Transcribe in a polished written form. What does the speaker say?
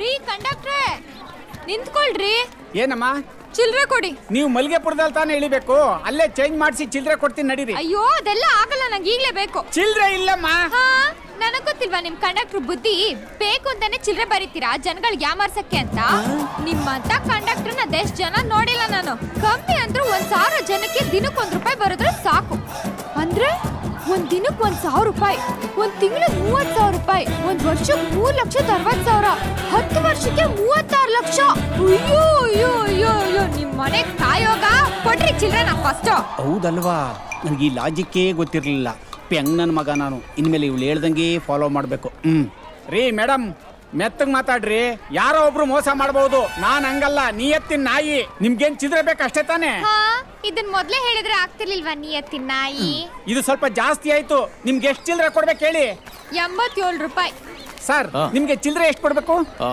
ರೀ ಕಂಡಕ್ಟ್ರೆ ನಿಂತ್ಕೊಳ್ರಿ. ಏನಮ್ಮ? ಚಿಲ್ರೆ ಕೊಡಿ. ನೀವು ಮಲ್ಗೆಪುರದಲ್ಲಿ ತಾನೇ ಇಳಿಬೇಕು, ಅಲ್ಲೇ ಚೇಂಜ್ ಮಾಡಿಸಿ ಚಿಲ್ರೆ ಕೊಡ್ತೀನಿ ನಡೀರಿ. ಅಯ್ಯೋ ಅದೆಲ್ಲ ಆಗಲ್ಲ, ನಂಗೆ ಈಗ್ಲೇ ಬೇಕು. ಚಿಲ್ರೆ ಇಲ್ಲಮ್ಮ. ಹಾ ನನಗ್ ಗೊತ್ತಿಲ್ವಾ ನಿಮ್ ಕಂಡಕ್ಟರ್ ಬುದ್ಧಿ? ಬೇಕು ಅಂತಾನೆ ಚಿಲ್ರೆ ಬರೀತೀರಾ ಜನಗಳಿಗೆ ಯಾಮಾರ್ಸಕ್ಕೆ ಅಂತ. ನಿಮ್ಮಂತ ಕಂಡಕ್ಟರ್ ಅದೆಷ್ಟ್ ಜನ ನೋಡಿಲ್ಲ ನಾನು. ಕಮ್ಮಿ ಅಂದ್ರೂ 1,000 ಜನಕ್ಕೆ ದಿನಕ್ಕೆ ₹1 ಬರೋದ್ರೆ ಸಾಕು. ಅಂದ್ರೆ ಒಂದ್ ದಿನಕ್ಕೆ ₹1,000, ಒಂದ್ ತಿಂಗಳಿಗೆ ₹30,000, ಒಂದ್ ವರ್ಷಕ್ಕೆ ₹3,60,000, 10 ವರ್ಷಕ್ಕೆ ₹36 ಲಕ್ಷ. ಅಯ್ಯೋ ಅಯ್ಯೋ ಅಯ್ಯೋ ಅಯ್ಯೋ, ನಿಮ್ ಮನೆ ಕಾಯೋಗ ಕೊಡ್ರಿ ಚಿಲ್ರೆನ ಫಸ್ಟ್. ಹೌದಲ್ವಾ, ನನಗೆ ಈ ಲಾಜಿಕ್ಕೇ ಗೊತ್ತಿರಲಿಲ್ಲ. ಪೆಂಗ್ ನನ್ನ ಮಗ ನಾನು. ಇನ್ಮೇಲೆ ಇವಳು ಹೇಳ್ದಂಗೆ ಫಾಲೋ ಮಾಡಬೇಕು. ರೀ ಮೇಡಮ್, ಮೆತ್ತಗ್ ಮಾತಾಡ್ರಿ. ಯಾರೋ ಒಬ್ರು ಮೋಸ ಮಾಡಬಹುದು, ನಾನ್ ಹಂಗಲ್ಲ. ನಿಯತ್ತಿನ ನಾಯಿ. ನಿಮ್ಗೇನ್ ಚಿಲ್ರೆ ಬೇಕು ಅಷ್ಟೇ ತಾನೇ? ಇದನ್ ಮೊದ್ಲೇ ಹೇಳಿದ್ರೆ ಆಗ್ತಿರ್ಲಿಲ್ವಾ ನಿಯತ್ತಿನ ನಾಯಿ? ಇದು ಸ್ವಲ್ಪ ಜಾಸ್ತಿ ಆಯ್ತು. ನಿಮ್ಗೆ ಎಷ್ಟು ಚಿಲ್ರೆ ಕೊಡ್ಬೇಕು ಹೇಳಿ? ₹87. ಸರ್, ನಿಮ್ಗೆ ಚಿಲ್ರೆ ಎಷ್ಟು ಕೊಡ್ಬೇಕು?